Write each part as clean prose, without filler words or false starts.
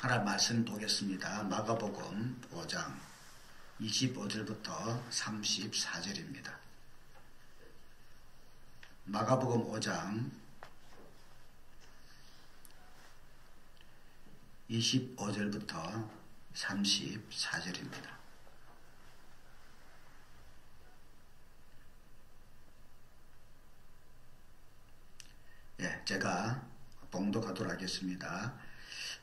하나님 말씀 보겠습니다. 마가복음 5장 25절부터 34절입니다. 마가복음 5장 25절부터 34절입니다. 제가 봉독하도록 하겠습니다.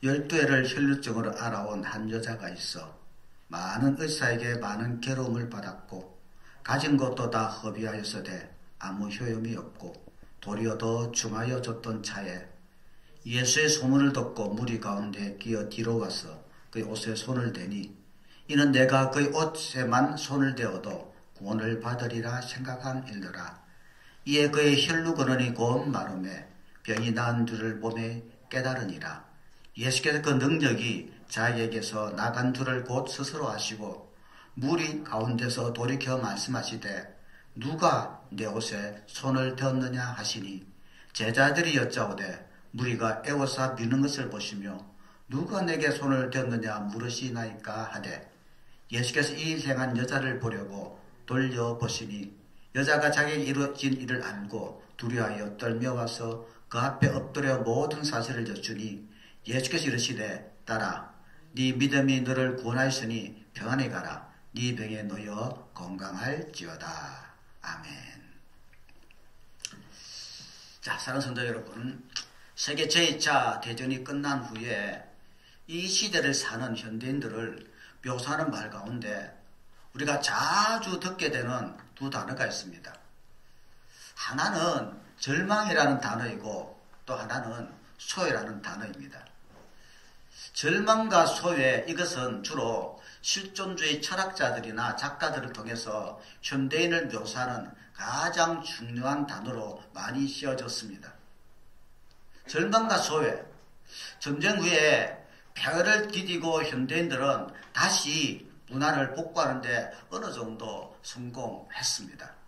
12해를 혈루증으로 알아온 한 여자가 있어 많은 의사에게 많은 괴로움을 받았고 가진 것도 다 허비하였으되 아무 효용이 없고 도리어 더 중하여 졌던 차에 예수의 소문을 듣고 무리 가운데 끼어 뒤로 가서 그의 옷에 손을 대니 이는 내가 그의 옷에만 손을 대어도 구원을 받으리라 생각한 일더라. 이에 그의 혈루 근원이 곧 마름에 병이 나은 줄을 몸에 깨달으니라. 예수께서 그 능력이 자에게서 나간 줄을 곧 스스로 아시고 무리 가운데서 돌이켜 말씀하시되 누가 내 옷에 손을 대었느냐 하시니 제자들이 여짜오되 무리가 애워싸 미는 것을 보시며 누가 내게 손을 대었느냐 물으시나이까 하되 예수께서 이 행한 여자를 보려고 돌려보시니 여자가 자기에게 이루어진 일을 알고 두려워하여 떨며와서 그 앞에 엎드려 모든 사실을 여쭈니 예수께서 이르시되 딸아 네 믿음이 너를 구원하였으니 평안히 가라. 네 병에 놓여 건강할지어다. 아멘. 자, 사랑하는 성도 여러분, 세계 제2차 대전이 끝난 후에 이 시대를 사는 현대인들을 묘사하는 말 가운데 우리가 자주 듣게 되는 두 단어가 있습니다. 하나는 절망이라는 단어이고 또 하나는 소외라는 단어입니다. 절망과 소외, 이것은 주로 실존주의 철학자들이나 작가들을 통해서 현대인을 묘사하는 가장 중요한 단어로 많이 쓰여졌습니다. 절망과 소외, 전쟁 후에 폐허를 디디고 현대인들은 다시 문화를 복구하는데 어느 정도 성공했습니다.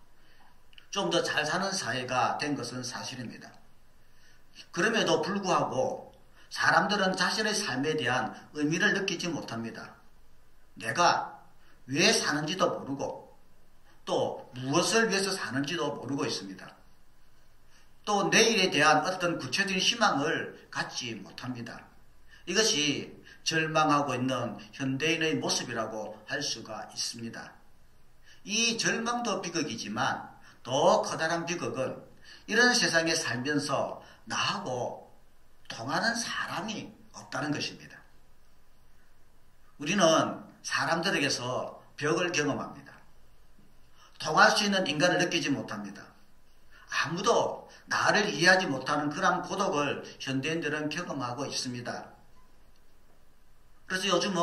좀 더 잘 사는 사회가 된 것은 사실입니다. 그럼에도 불구하고 사람들은 자신의 삶에 대한 의미를 느끼지 못합니다. 내가 왜 사는지도 모르고 또 무엇을 위해서 사는지도 모르고 있습니다. 또 내일에 대한 어떤 구체적인 희망을 갖지 못합니다. 이것이 절망하고 있는 현대인의 모습이라고 할 수가 있습니다. 이 절망도 비극이지만 더 커다란 비극은 이런 세상에 살면서 나하고 통하는 사람이 없다는 것입니다. 우리는 사람들에게서 벽을 경험합니다. 통할 수 있는 인간을 느끼지 못합니다. 아무도 나를 이해하지 못하는 그런 고독을 현대인들은 경험하고 있습니다. 그래서 요즘은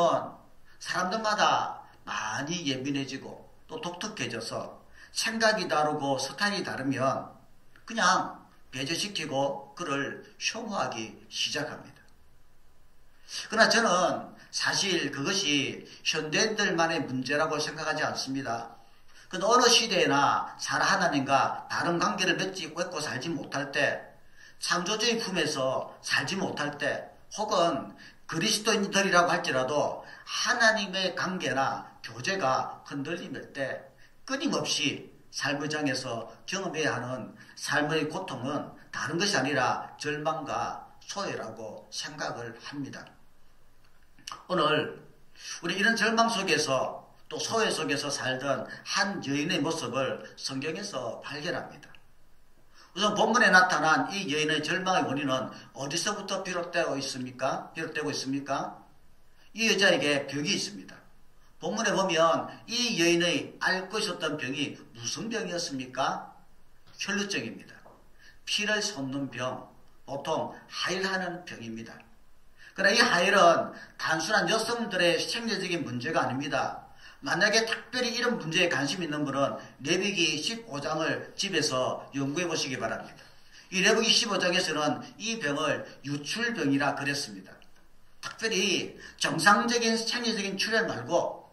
사람들마다 많이 예민해지고 또 독특해져서 생각이 다르고 스타일이 다르면 그냥 배제시키고 그를 혐오하기 시작합니다. 그러나 저는 사실 그것이 현대인들만의 문제라고 생각하지 않습니다. 근데 어느 시대에나 하나님과 다른 관계를 맺고 살지 못할 때, 창조주의 품에서 살지 못할 때, 혹은 그리스도인들이라고 할지라도 하나님의 관계나 교제가 흔들림일 때 끊임없이 삶의 장에서 경험해야 하는 삶의 고통은 다른 것이 아니라 절망과 소외라고 생각을 합니다. 오늘 우리 이런 절망 속에서 또 소외 속에서 살던 한 여인의 모습을 성경에서 발견합니다. 우선 본문에 나타난 이 여인의 절망의 원인은 어디서부터 비롯되고 있습니까? 이 여자에게 병이 있습니다. 본문에 보면 이 여인의 앓고 있었던 병이 무슨 병이었습니까? 혈루증입니다. 피를 솟는 병, 보통 하혈하는 병입니다. 그러나 이 하혈은 단순한 여성들의 생리적인 문제가 아닙니다. 만약에 특별히 이런 문제에 관심 있는 분은 레위기 15장을 집에서 연구해 보시기 바랍니다. 이 레위기 15장에서는 이 병을 유출병이라 그랬습니다. 특별히 정상적인 생리적인 출혈 말고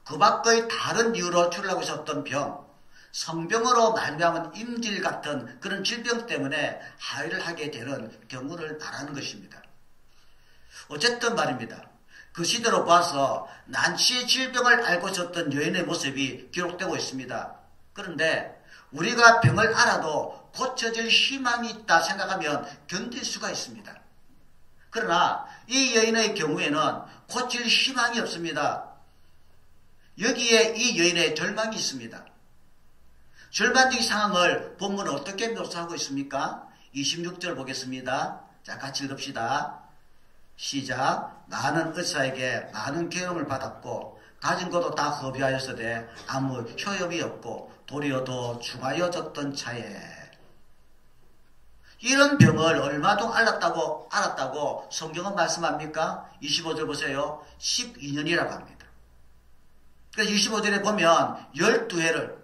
그 밖의 다른 이유로 출혈하고 있었던 병, 성병으로 말미암은 임질 같은 그런 질병 때문에 하혈을 하게 되는 경우를 말하는 것입니다. 어쨌든 말입니다. 그 시대로 봐서 난치의 질병을 앓고 있었던 여인의 모습이 기록되고 있습니다. 그런데 우리가 병을 알아도 고쳐질 희망이 있다 생각하면 견딜 수가 있습니다. 그러나 이 여인의 경우에는 고칠 희망이 없습니다. 여기에 이 여인의 절망이 있습니다. 절반적인 상황을 본문은 어떻게 묘사하고 있습니까? 26절 보겠습니다. 자, 같이 읽읍시다. 시작. 나는 의사에게 많은 경험을 받았고 가진 것도 다 허비하였으되 아무 효험이 없고 도리어 더 중하여졌던 차에. 이런 병을 얼마 동안 알았다고 성경은 말씀합니까? 25절 보세요. 12년이라고 합니다. 그래서 25절에 보면 12회를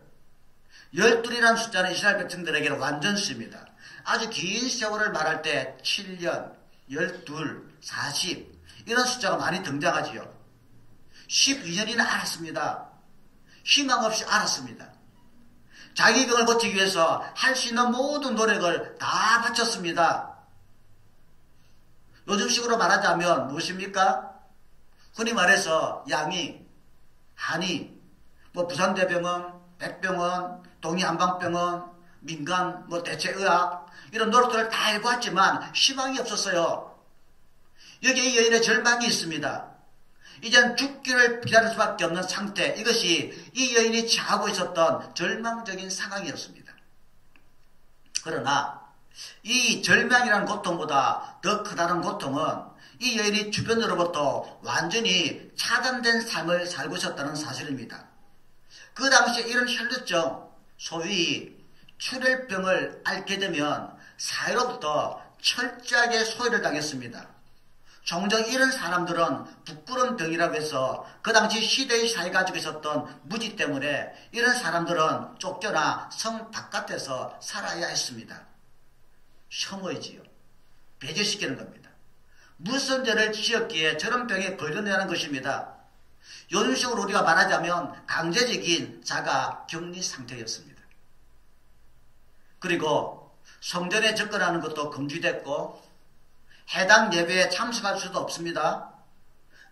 12이라는 숫자는 이스라엘 백성들에게는 완전 수입니다. 아주 긴 세월을 말할 때 7년, 12, 40 이런 숫자가 많이 등장하지요. 12년이나 알았습니다. 희망 없이 알았습니다. 자기 병을 고치기 위해서 할 수 있는 모든 노력을 다 바쳤습니다. 요즘식으로 말하자면 무엇입니까? 흔히 말해서 양이, 한의, 부산대병원, 백병원, 동의한방병원, 민간, 대체의학 이런 노력들을 다 해보았지만 희망이 없었어요. 여기에 이 여인의 절망이 있습니다. 이젠 죽기를 기다릴 수밖에 없는 상태, 이것이 이 여인이 처하고 있었던 절망적인 상황이었습니다. 그러나 이 절망이라는 고통보다 더 크다는 고통은 이 여인이 주변으로부터 완전히 차단된 삶을 살고 있었다는 사실입니다. 그 당시에 이런 혈루증, 소위 출혈병을 앓게 되면 사회로부터 철저하게 소외를 당했습니다. 종종 이런 사람들은 부끄러운 병이라고 해서 그 당시 시대의 사회가 가지고 있었던 무지 때문에 이런 사람들은 쫓겨나 성 바깥에서 살아야 했습니다. 혐오이지요. 배제시키는 겁니다. 무슨 죄를 지었기에 저런 병에 걸렸냐는 것입니다. 요즘식으로 우리가 말하자면 강제적인 자가 격리 상태였습니다. 그리고 성전에 접근하는 것도 금지됐고 해당 예배에 참석할 수도 없습니다.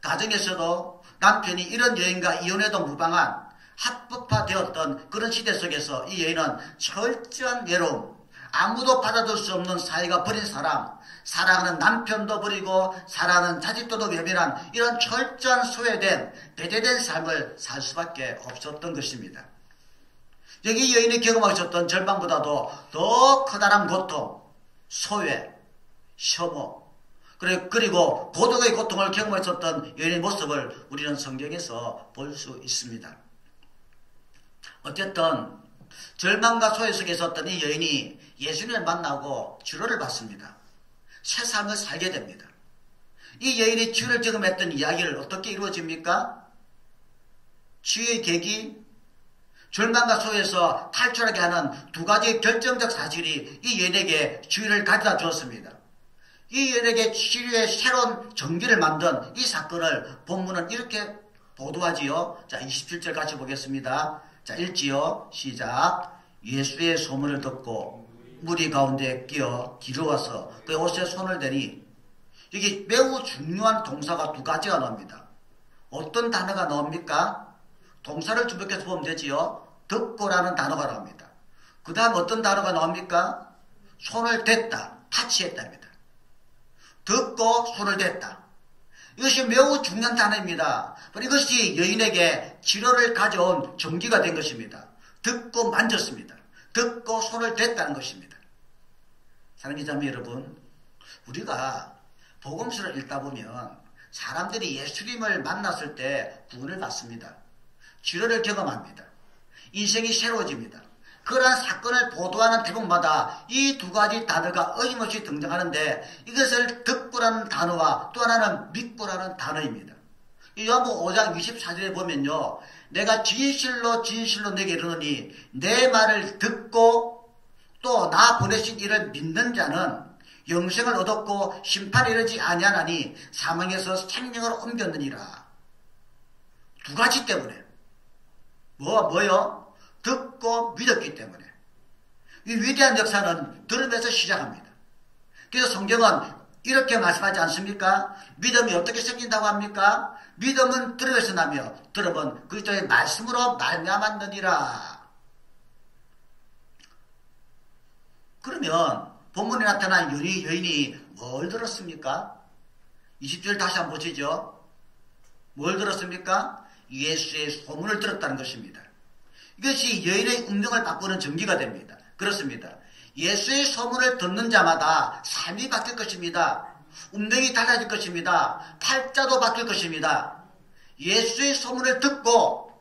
가정에서도 남편이 이런 여인과 이혼해도 무방한 합법화되었던 그런 시대 속에서 이 여인은 철저한 외로움, 아무도 받아줄 수 없는 사회가 버린 사람, 사랑하는 남편도 버리고 사랑하는 자식도도 외면한 이런 철저한 소외된 배제된 삶을 살 수밖에 없었던 것입니다. 여기 여인이 경험하고 있었던 절망보다도 더 커다란 고통, 소외, 혐오, 그리고 고독의 고통을 경험했었던 여인의 모습을 우리는 성경에서 볼 수 있습니다. 어쨌든 절망과 소외 속에 있었던 이 여인이 예수님을 만나고 치료를 받습니다. 새 삶을 살게 됩니다. 이 여인이 치유를 경험했던 이야기를 어떻게 이루어집니까? 치유의 계기, 절망과 소외에서 탈출하게 하는 두 가지 결정적 사실이 이 여인에게 치유를 가져다 주었습니다. 이 여인에게 치료의 새로운 전기를 만든 이 사건을 본문은 이렇게 보도하지요. 자, 27절 같이 보겠습니다. 자, 읽지요. 시작. 예수의 소문을 듣고 무리 가운데 끼어 기르와서 그의 옷에 손을 대니, 여기 매우 중요한 동사가 두 가지가 나옵니다. 어떤 단어가 나옵니까? 동사를 주목해서 보면 되지요. 듣고라는 단어가 나옵니다. 그 다음 어떤 단어가 나옵니까? 손을 댔다, 타치했답니다. 듣고 손을 댔다. 이것이 매우 중요한 단어입니다. 이것이 여인에게 치료를 가져온 전기가 된 것입니다. 듣고 만졌습니다. 듣고 손을 댔다는 것입니다. 사랑하는 자매 여러분, 우리가 복음서를 읽다 보면 사람들이 예수님을 만났을 때 구원을 받습니다. 치료를 경험합니다. 인생이 새로워집니다. 그러한 사건을 보도하는 대목마다 이 두 가지 단어가 어김없이 등장하는데, 이것을 듣고라는 단어와 또 하나는 믿고라는 단어입니다. 요한복음 5장 24절에 보면요, 내가 진실로 진실로 내게 이르노니 내 말을 듣고 또 나 보내신 이를 믿는 자는 영생을 얻었고 심판에 이르지 아니하나니 사망에서 생명으로 옮겼느니라. 두 가지 때문에. 뭐요? 듣고 믿었기 때문에. 이 위대한 역사는 들음에서 시작합니다. 그래서 성경은 이렇게 말씀하지 않습니까? 믿음이 어떻게 생긴다고 합니까? 믿음은 들음에서 나며 들음은 그리스도의 말씀으로 말미암았느니라. 그러면 본문에 나타난 여인이 뭘 들었습니까? 20절 다시 한번 보시죠. 뭘 들었습니까? 예수의 소문을 들었다는 것입니다. 이것이 여인의 운명을 바꾸는 전기가 됩니다. 그렇습니다. 예수의 소문을 듣는 자마다 삶이 바뀔 것입니다. 운명이 달라질 것입니다. 팔자도 바뀔 것입니다. 예수의 소문을 듣고,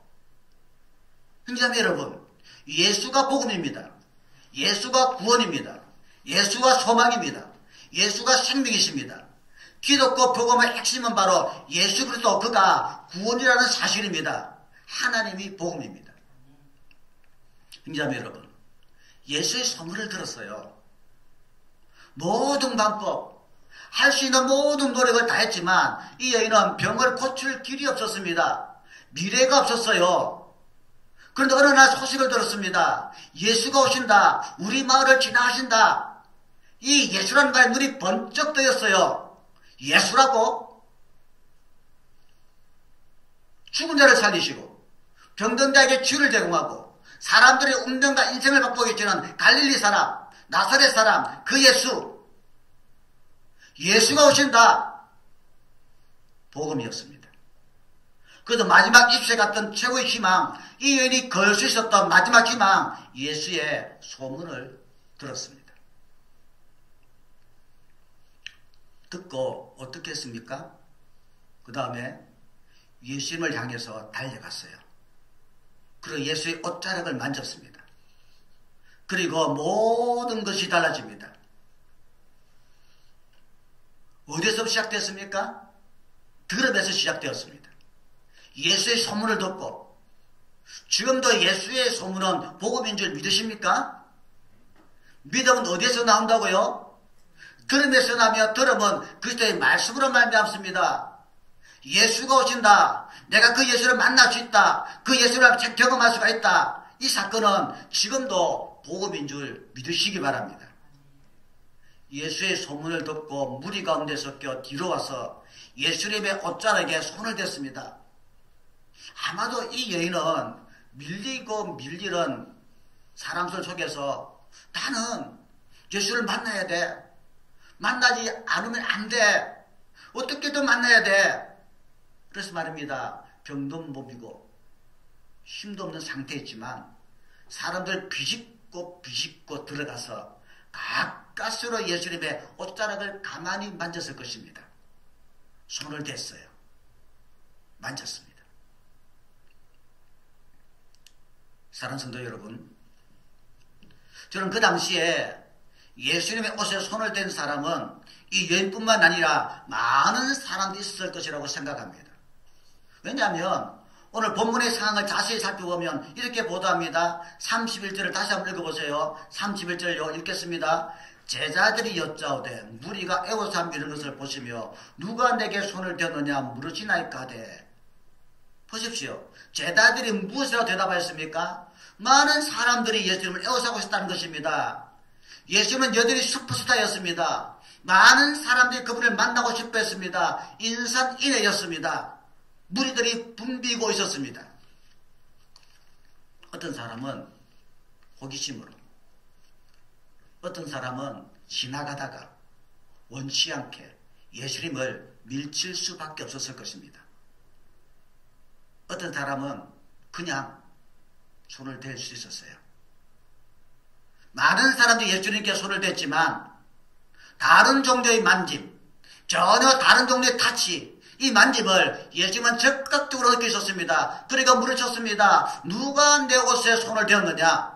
형제자매 여러분, 예수가 복음입니다. 예수가 구원입니다. 예수가 소망입니다. 예수가 생명이십니다. 기독교 복음의 핵심은 바로 예수 그리스도 그가 구원이라는 사실입니다. 하나님이 복음입니다. 형제자매 여러분, 예수의 소문을 들었어요. 모든 방법, 할 수 있는 모든 노력을 다했지만 이 여인은 병을 고칠 길이 없었습니다. 미래가 없었어요. 그런데 어느 날 소식을 들었습니다. 예수가 오신다. 우리 마을을 지나가신다. 이 예수라는 말에 눈이 번쩍 뜨였어요. 예수라고? 죽은 자를 살리시고 병든 자에게 치유를 제공하고 사람들의 운명과 인생을 바꾸게 해주는 갈릴리 사람, 나사렛 사람, 그 예수. 예수가 오신다. 복음이었습니다. 그래도 마지막 입새 같은 최고의 희망, 이 여인이 걸 수 있었던 마지막 희망, 예수의 소문을 들었습니다. 듣고 어떻게 했습니까? 그 다음에 예수님을 향해서 달려갔어요. 그리고 예수의 옷자락을 만졌습니다. 그리고 모든 것이 달라집니다. 어디서 시작됐습니까? 들음에서 시작되었습니다. 예수의 소문을 듣고, 지금도 예수의 소문은 복음인 줄 믿으십니까? 믿음은 어디에서 나온다고요? 들음에서 나며 들음은 그리스도의 말씀으로 말미암습니다. 예수가 오신다. 내가 그 예수를 만날 수 있다. 그 예수를 경험할 수가 있다. 이 사건은 지금도 복음인 줄 믿으시기 바랍니다. 예수의 소문을 듣고 무리 가운데서 껴 뒤로 와서 예수님의 옷자락에 손을 댔습니다. 아마도 이 여인은 밀리고 밀리는 사람들 속에서 나는 예수를 만나야 돼. 만나지 않으면 안 돼. 어떻게든 만나야 돼. 그래서 말입니다. 병도 몸이고 힘도 없는 상태였지만 사람들 비집고 들어가서 가까스로 예수님의 옷자락을 가만히 만졌을 것입니다. 손을 댔어요. 만졌습니다. 사랑하는 성도 여러분, 저는 그 당시에 예수님의 옷에 손을 댄 사람은 이 여인뿐만 아니라 많은 사람들이 있을 것이라고 생각합니다. 왜냐하면 오늘 본문의 상황을 자세히 살펴보면 이렇게 보도합니다. 31절을 다시 한번 읽어보세요. 31절요 읽겠습니다. 제자들이 여짜오되 무리가 애워서 미는 것을 보시며 누가 내게 손을 대느냐 물으시나이까 하되. 보십시오. 제자들이 무엇이라고 대답하였습니까? 많은 사람들이 예수님을 애워싸고 있었다는 것입니다. 예수님은 여전히 슈퍼스타였습니다. 많은 사람들이 그분을 만나고 싶어 했습니다. 인산인해였습니다. 무리들이 붐비고 있었습니다. 어떤 사람은 호기심으로, 어떤 사람은 지나가다가 원치 않게 예수님을 밀칠 수밖에 없었을 것입니다. 어떤 사람은 그냥 손을 댈 수 있었어요. 많은 사람들이 예수님께 손을 댔지만 다른 종류의 만짐, 전혀 다른 종류의 타치, 이 만짐을 예수님은 적극적으로 느끼셨습니다. 그러니까 물으셨습니다. 누가 내 옷에 손을 대었느냐?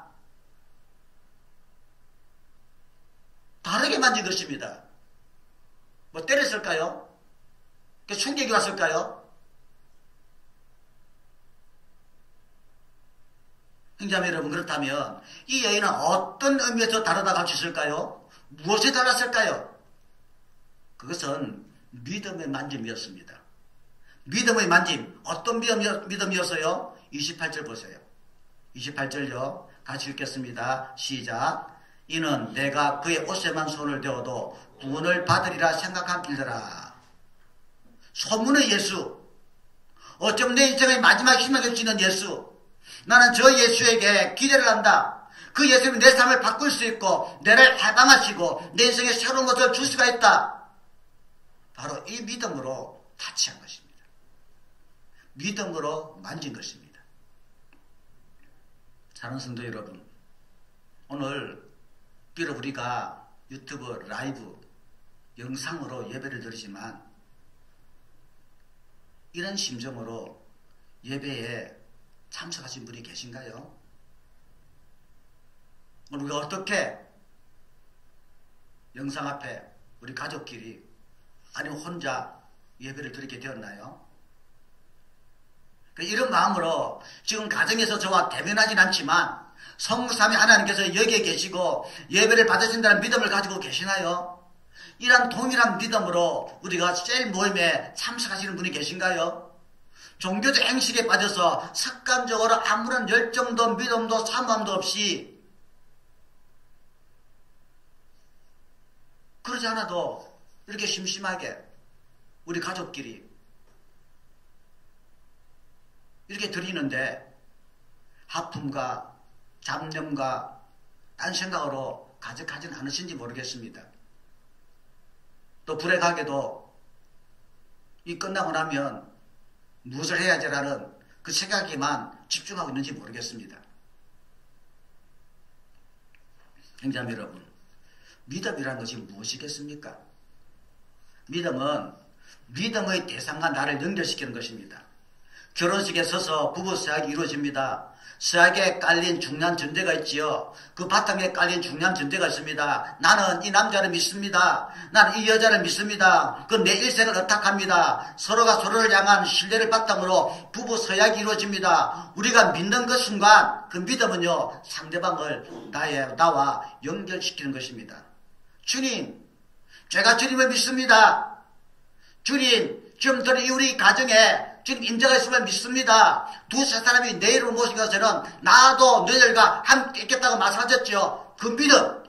다르게 만진 것입니다. 뭐 때렸을까요? 충격이 왔을까요? 형제자매 여러분, 그렇다면 이 여인은 어떤 의미에서 다르다고 할 수 있을까요? 무엇이 달랐을까요? 그것은 믿음의 만짐이었습니다. 믿음의 만짐, 어떤 믿음이었어요? 28절 보세요. 28절요. 같이 읽겠습니다. 시작. 이는 내가 그의 옷에만 손을 대어도 구원을 받으리라 생각한 길더라. 소문의 예수, 어쩜 내 인생의 마지막 희망일 수 있는 예수, 나는 저 예수에게 기대를 한다. 그 예수님이 내 삶을 바꿀 수 있고 나를 해방하시고 내 인생에 새로운 것을 줄 수가 있다. 바로 이 믿음으로 타치한 것입니다. 믿음으로 만진 것입니다. 사랑하는 성도 여러분, 오늘 비록 우리가 유튜브 라이브 영상으로 예배를 드리지만 이런 심정으로 예배에 참석하신 분이 계신가요? 오늘 우리가 어떻게 영상 앞에 우리 가족끼리 아니면 혼자 예배를 드리게 되었나요? 이런 마음으로 지금 가정에서 저와 대면하진 않지만 성삼위 하나님께서 여기에 계시고 예배를 받으신다는 믿음을 가지고 계시나요? 이런 동일한 믿음으로 우리가 셀 모임에 참석하시는 분이 계신가요? 종교적 행식에 빠져서 습관적으로 아무런 열정도 믿음도 사모함도 없이 그러지 않아도 이렇게 심심하게 우리 가족끼리 이렇게 드리는데 하품과 잡념과 딴 생각으로 가득하지는 않으신지 모르겠습니다. 또 불행하게도 이 끝나고 나면 무엇을 해야지라는 그 생각에만 집중하고 있는지 모르겠습니다. 형제자매 여러분, 믿음이라는 것이 무엇이겠습니까? 믿음은 믿음의 대상과 나를 연결시키는 것입니다. 결혼식에 서서 부부 서약이 이루어집니다. 서약에 깔린 중요한 전제가 있지요. 그 바탕에 깔린 중요한 전제가 있습니다. 나는 이 남자를 믿습니다. 나는 이 여자를 믿습니다. 그 내 일생을 의탁합니다. 서로가 서로를 향한 신뢰를 바탕으로 부부 서약이 이루어집니다. 우리가 믿는 그 순간 그 믿음은요, 상대방을 나와 연결시키는 것입니다. 주님, 제가 주님을 믿습니다. 주님, 지금 우리 가정에 주님 임재가 있으면 믿습니다. 두세 사람이 내 이름을 모신 것은 나도 너희들과 함께 있겠다고 말씀하셨지요. 그 믿음,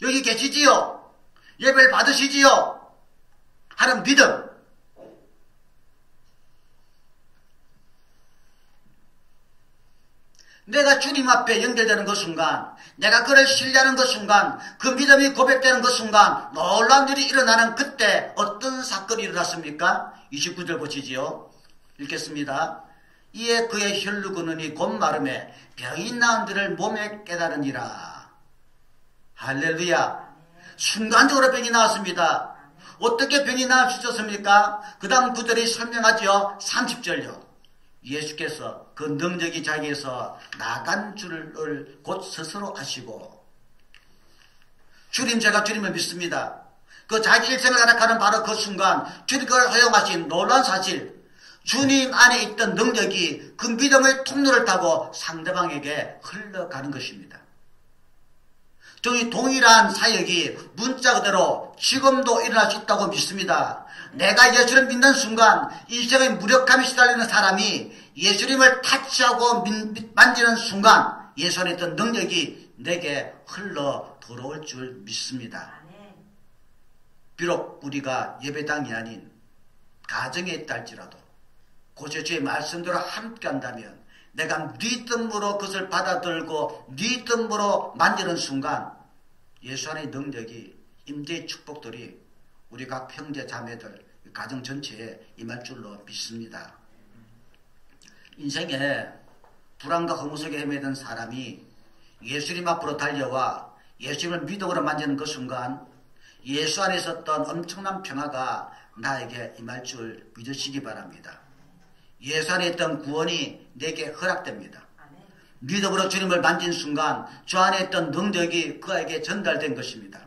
여기 계시지요? 예배를 받으시지요? 하는 믿음. 내가 주님 앞에 연결되는 그 순간, 내가 그를 신뢰하는 그 순간, 그 믿음이 고백되는 그 순간 놀라운 일이 일어나는 그때 어떤 사건이 일어났습니까? 29절 보시지요. 읽겠습니다. 이에 그의 혈루 그는이 곧 마름에 병이 나은 들을 몸에 깨달으니라. 할렐루야. 순간적으로 병이 나왔습니다. 어떻게 병이 나을 수 있었습니까? 그 다음 구절이 설명하죠. 30절요. 예수께서 그 능력이 자기에서 나간 줄을 곧 스스로 아시고, 주님, 제가 주님을 믿습니다. 그 자기 일생을 나락하는 바로 그 순간 주님 그걸 허용하신 놀라운 사실, 주님 안에 있던 능력이 그 믿음의 통로를 타고 상대방에게 흘러가는 것입니다. 저희 동일한 사역이 문자 그대로 지금도 일어날 수 있다고 믿습니다. 내가 예수를 믿는 순간 인생의 무력감이 시달리는 사람이 예수님을 타치하고 만지는 순간 예수 안에 있던 능력이 내게 흘러 들어올 줄 믿습니다. 비록 우리가 예배당이 아닌 가정에 있다 할지라도 고세 주의 말씀대로 함께 한다면 내가 믿음으로 그것을 받아들고 믿음으로 만지는 순간 예수 안의 능력이, 임재의 축복들이 우리 각 형제 자매들 가정 전체에 임할 줄로 믿습니다. 인생에 불안과 허무 속에 헤매던 사람이 예수님 앞으로 달려와 예수님을 믿음으로 만지는 그 순간 예수 안에 있었던 엄청난 평화가 나에게 임할 줄 믿으시기 바랍니다. 예수 안에 있던 구원이 내게 허락됩니다. 믿음으로 주님을 만진 순간 저 안에 있던 능력이 그에게 전달된 것입니다.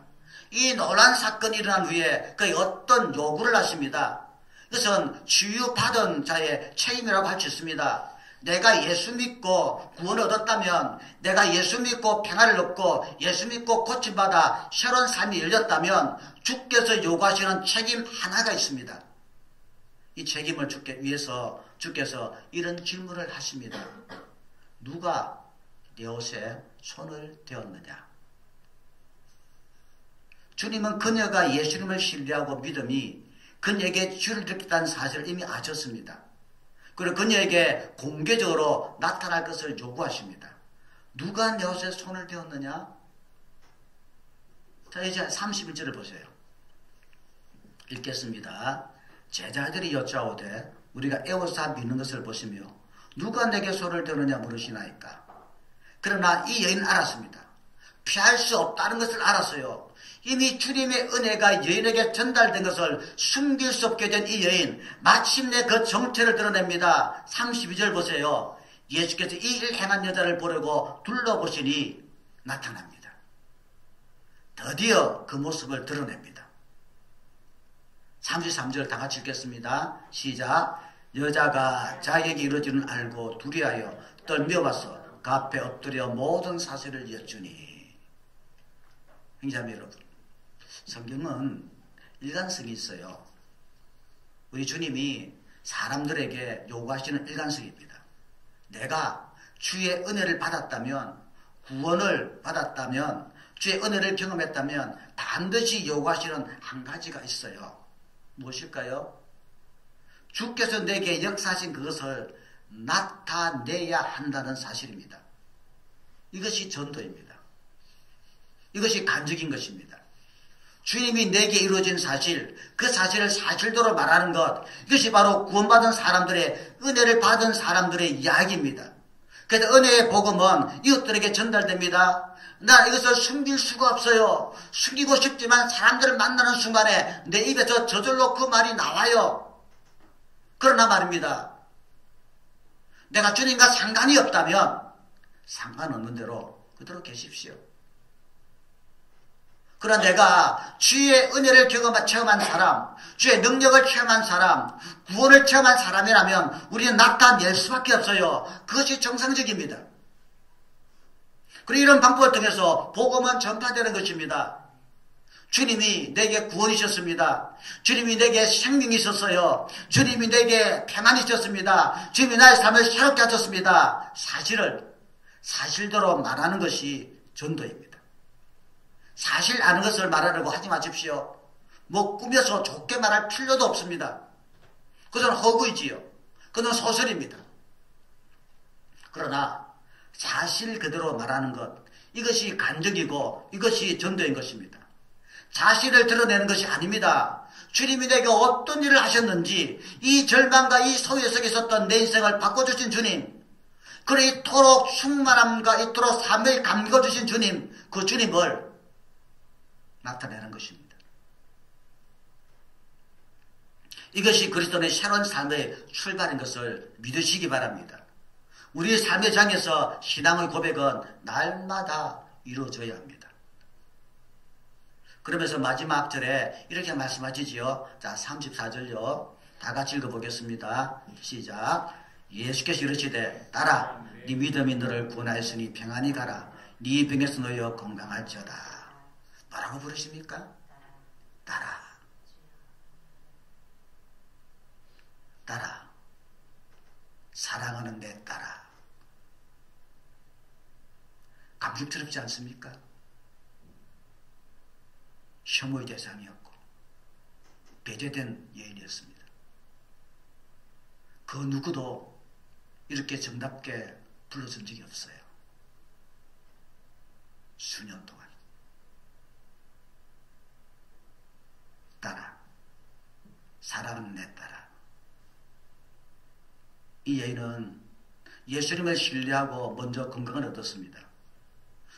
이 놀란 사건이 일어난 후에 그의 어떤 요구를 하십니다. 이것은 치유받은 자의 책임이라고 할 수 있습니다. 내가 예수 믿고 구원을 얻었다면, 내가 예수 믿고 평화를 얻고 예수 믿고 고침받아 새로운 삶이 열렸다면 주께서 요구하시는 책임 하나가 있습니다. 이 책임을 주기 위해서 주께서 이런 질문을 하십니다. 누가 내 옷에 손을 대었느냐? 주님은 그녀가 예수님을 신뢰하고 믿음이 그녀에게 주를 드렸다는 사실을 이미 아셨습니다. 그리고 그녀에게 공개적으로 나타날 것을 요구하십니다. 누가 내 옷에 손을 대었느냐? 자, 이제 31절을 보세요. 읽겠습니다. 제자들이 여짜오되 우리가 에워싸 믿는 것을 보시며 누가 내게 손을 대느냐 물으시나이까. 그러나 이 여인은 알았습니다. 피할 수 없다는 것을 알았어요. 이미 주님의 은혜가 여인에게 전달된 것을 숨길 수 없게 된 이 여인, 마침내 그 정체를 드러냅니다. 32절 보세요. 예수께서 이 일 행한 여자를 보려고 둘러보시니 나타납니다. 드디어 그 모습을 드러냅니다. 33절 다 같이 읽겠습니다. 시작. 여자가 자기에게 이루어지는 알고 두려하여 떨며 와서 그 앞에 엎드려 모든 사실을 여쭈니. 형제자매 여러분, 성경은 일관성이 있어요. 우리 주님이 사람들에게 요구하시는 일관성입니다. 내가 주의 은혜를 받았다면, 구원을 받았다면, 주의 은혜를 경험했다면 반드시 요구하시는 한 가지가 있어요. 무엇일까요? 주께서 내게 역사하신 그것을 나타내야 한다는 사실입니다. 이것이 전도입니다. 이것이 간증인 것입니다. 주님이 내게 이루어진 사실, 그 사실을 사실대로 말하는 것, 이것이 바로 구원받은 사람들의, 은혜를 받은 사람들의 이야기입니다. 그래서 은혜의 복음은 이웃들에게 전달됩니다. 나 이것을 숨길 수가 없어요. 숨기고 싶지만 사람들을 만나는 순간에 내 입에서 저절로 그 말이 나와요. 그러나 말입니다. 내가 주님과 상관이 없다면 상관없는 대로 그대로 계십시오. 그러나 내가 주의 은혜를 체험한 사람, 주의 능력을 체험한 사람, 구원을 체험한 사람이라면 우리는 나타낼 수밖에 없어요. 그것이 정상적입니다. 그리고 이런 방법을 통해서 복음은 전파되는 것입니다. 주님이 내게 구원이셨습니다. 주님이 내게 생명이 있었어요. 주님이 내게 평안이 있었습니다. 주님이 나의 삶을 새롭게 하셨습니다. 사실을 사실대로 말하는 것이 전도입니다. 사실 아는 것을 말하려고 하지 마십시오. 뭐 꾸며서 좋게 말할 필요도 없습니다. 그것은 허구이지요. 그것은 소설입니다. 그러나 사실 그대로 말하는 것, 이것이 간증이고 이것이 전도인 것입니다. 자신을 드러내는 것이 아닙니다. 주님이 내게 어떤 일을 하셨는지, 이 절망과 이 소외 속에 있었던 내 인생을 바꿔주신 주님, 그리고 이토록 충만함과 이토록 삶을 감겨주신 주님, 그 주님을 나타내는 것입니다. 이것이 그리스도의 새로운 삶의 출발인 것을 믿으시기 바랍니다. 우리의 삶의 장에서 신앙의 고백은 날마다 이루어져야 합니다. 그러면서 마지막 절에 이렇게 말씀하시지요. 자, 34절요. 다 같이 읽어보겠습니다. 시작. 예수께서 이르시되 따라 네 믿음이 너를 구원하였으니 평안히 가라. 네 병에서 놓여 건강할지어다. 뭐라고 부르십니까? 따라. 따라. 사랑하는 내 따라. 감격스럽지 않습니까? 혐오의 대상이었고 배제된 여인이었습니다. 그 누구도 이렇게 정답게 불러준 적이 없어요. 수년 동안. 따라. 사랑은 내 따라. 이 여인은 예수님을 신뢰하고 먼저 건강을 얻었습니다.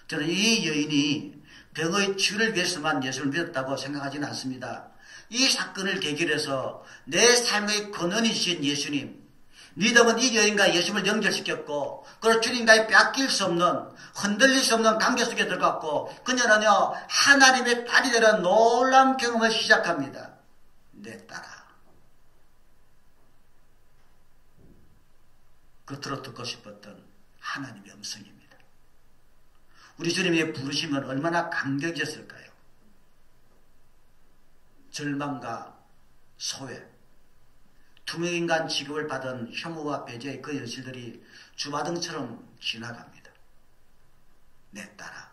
저는 이 여인이 병의 치유를 위해서만 예수를 믿었다고 생각하지는 않습니다. 이 사건을 계기로 해서 내 삶의 근원이신 예수님, 믿음은 이 여인과 예수님을 연결시켰고, 그리고 주님과의 빼앗길 수 없는, 흔들릴 수 없는 관계 속에 들어갔고, 그녀는요 하나님의 딸이 되는 놀라운 경험을 시작합니다. 내 딸아. 겉으로 듣고 싶었던 하나님의 음성입니다. 우리 주님의 부르심은 얼마나 감격이었을까요? 절망과 소외, 투명인간 취급을 받은 혐오와 배제의 그 현실들이 주마등처럼 지나갑니다. 내 딸아.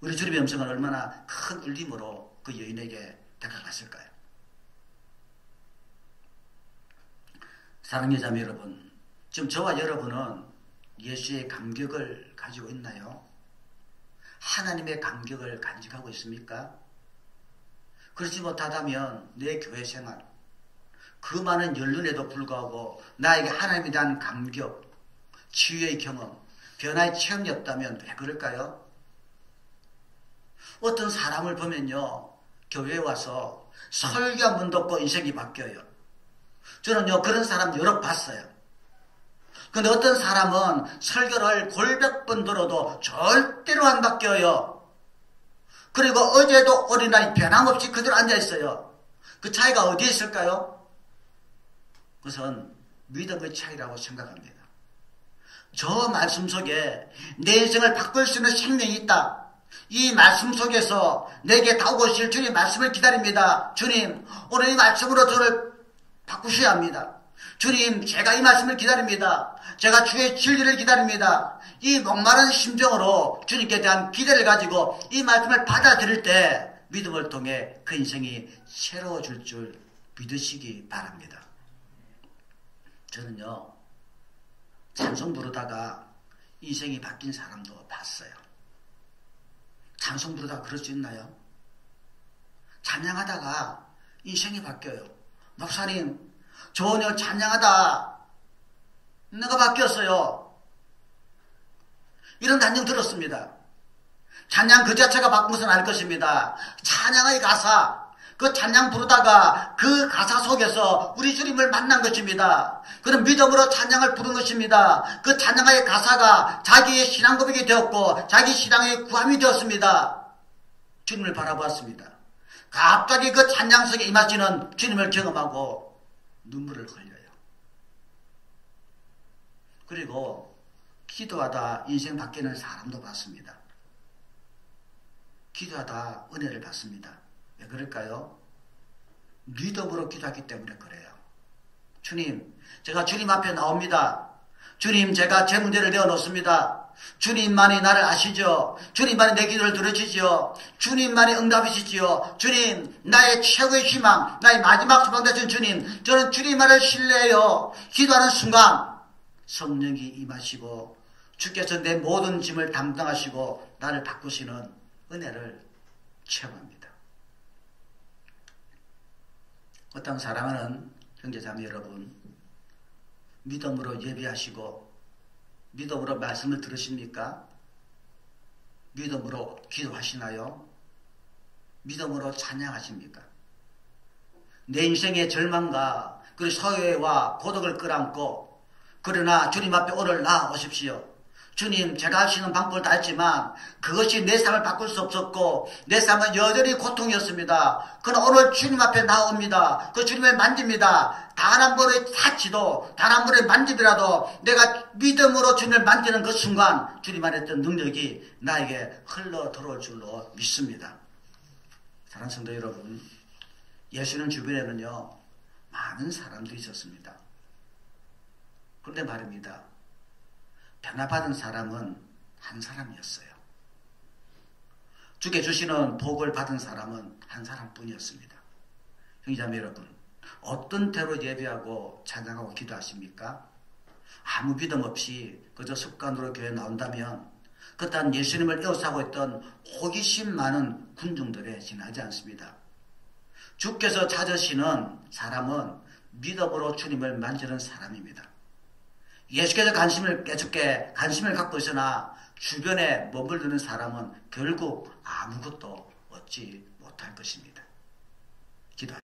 우리 주님의 음성은 얼마나 큰 울림으로 그 여인에게 다가갔을까요? 사랑하는 자매 여러분, 지금 저와 여러분은 예수의 감격을 가지고 있나요? 하나님의 감격을 간직하고 있습니까? 그렇지 못하다면 내 교회 생활, 그 많은 연륜에도 불구하고 나에게 하나님에 대한 감격, 치유의 경험, 변화의 체험이 없다면 왜 그럴까요? 어떤 사람을 보면요, 교회에 와서 설교 한 번 듣고 인생이 바뀌어요. 저는요, 그런 사람 여러 봤어요. 근데 어떤 사람은 설교를 골백 번 들어도 절대로 안 바뀌어요. 그리고 어제도 어린아이 변함없이 그대로 앉아있어요. 그 차이가 어디에 있을까요? 그것은 믿음의 차이라고 생각합니다. 저 말씀 속에 내 인생을 바꿀 수 있는 생명이 있다. 이 말씀 속에서 내게 다가오실 주님 말씀을 기다립니다. 주님, 오늘 이 말씀으로 저를 바꾸셔야 합니다. 주님, 제가 이 말씀을 기다립니다. 제가 주의 진리를 기다립니다. 이 목마른 심정으로 주님께 대한 기대를 가지고 이 말씀을 받아들일 때 믿음을 통해 그 인생이 새로워질 줄 믿으시기 바랍니다. 저는요, 찬송 부르다가 인생이 바뀐 사람도 봤어요. 찬송 부르다가 그럴 수 있나요? 찬양하다가 인생이 바뀌어요. 목사님, 저 오늘 찬양하다 내가 바뀌었어요. 이런 단정 들었습니다. 찬양 그 자체가 바꾼 것은 아닐 것입니다. 찬양의 가사, 그 찬양 부르다가 그 가사 속에서 우리 주님을 만난 것입니다. 그런 믿음으로 찬양을 부른 것입니다. 그 찬양의 가사가 자기의 신앙 고백이 되었고 자기 신앙의 구함이 되었습니다. 주님을 바라보았습니다. 갑자기 그 찬양 속에 임하시는 주님을 경험하고 눈물을 흘려요. 그리고 기도하다 인생 바뀌는 사람도 봤습니다. 기도하다 은혜를 받습니다. 왜 그럴까요? 믿음으로 기도하기 때문에 그래요. 주님, 제가 주님 앞에 나옵니다. 주님, 제가 제 문제를 내어놓습니다. 주님만이 나를 아시죠? 주님만이 내 기도를 들으시죠? 주님만이 응답이시지요? 주님, 나의 최고의 희망, 나의 마지막 소망 되신 주님, 저는 주님만을 신뢰해요. 기도하는 순간 성령이 임하시고 주께서 내 모든 짐을 담당하시고 나를 바꾸시는 은혜를 체험합니다. 어떤 사랑하는 형제자매 여러분, 믿음으로 예배하시고 믿음으로 말씀을 들으십니까? 믿음으로 기도하시나요? 믿음으로 찬양하십니까? 내 인생의 절망과 그리고 소외와 고독을 끌어안고 그러나 주님 앞에 오늘 나아오십시오. 주님, 제가 할 수 있는 방법을 다 했지만 그것이 내 삶을 바꿀 수 없었고 내 삶은 여전히 고통이었습니다. 그러나 오늘 주님 앞에 나옵니다. 그 주님을 만집니다. 단 한 번의 타치도 단 한 번의 만집이라도 내가 믿음으로 주님을 만지는 그 순간 주님 안에 있던 능력이 나에게 흘러 들어올 줄로 믿습니다. 사랑하는 성도 여러분, 예수님 주변에는요 많은 사람들이 있었습니다. 그런데 말입니다, 변화받은 사람은 한 사람이었어요. 주께 주시는 복을 받은 사람은 한 사람뿐이었습니다. 형제자매 여러분, 어떤 태로 예배하고 찬양하고 기도하십니까? 아무 믿음 없이 그저 습관으로 교회에 나온다면 그딴 예수님을 에워싸고 있던 호기심 많은 군중들에 지나지 않습니다. 주께서 찾으시는 사람은 믿음으로 주님을 만지는 사람입니다. 예수께서 깨닫게 관심을 갖고 있으나 주변에 머물르는 사람은 결국 아무것도 얻지 못할 것입니다. 기도합니다.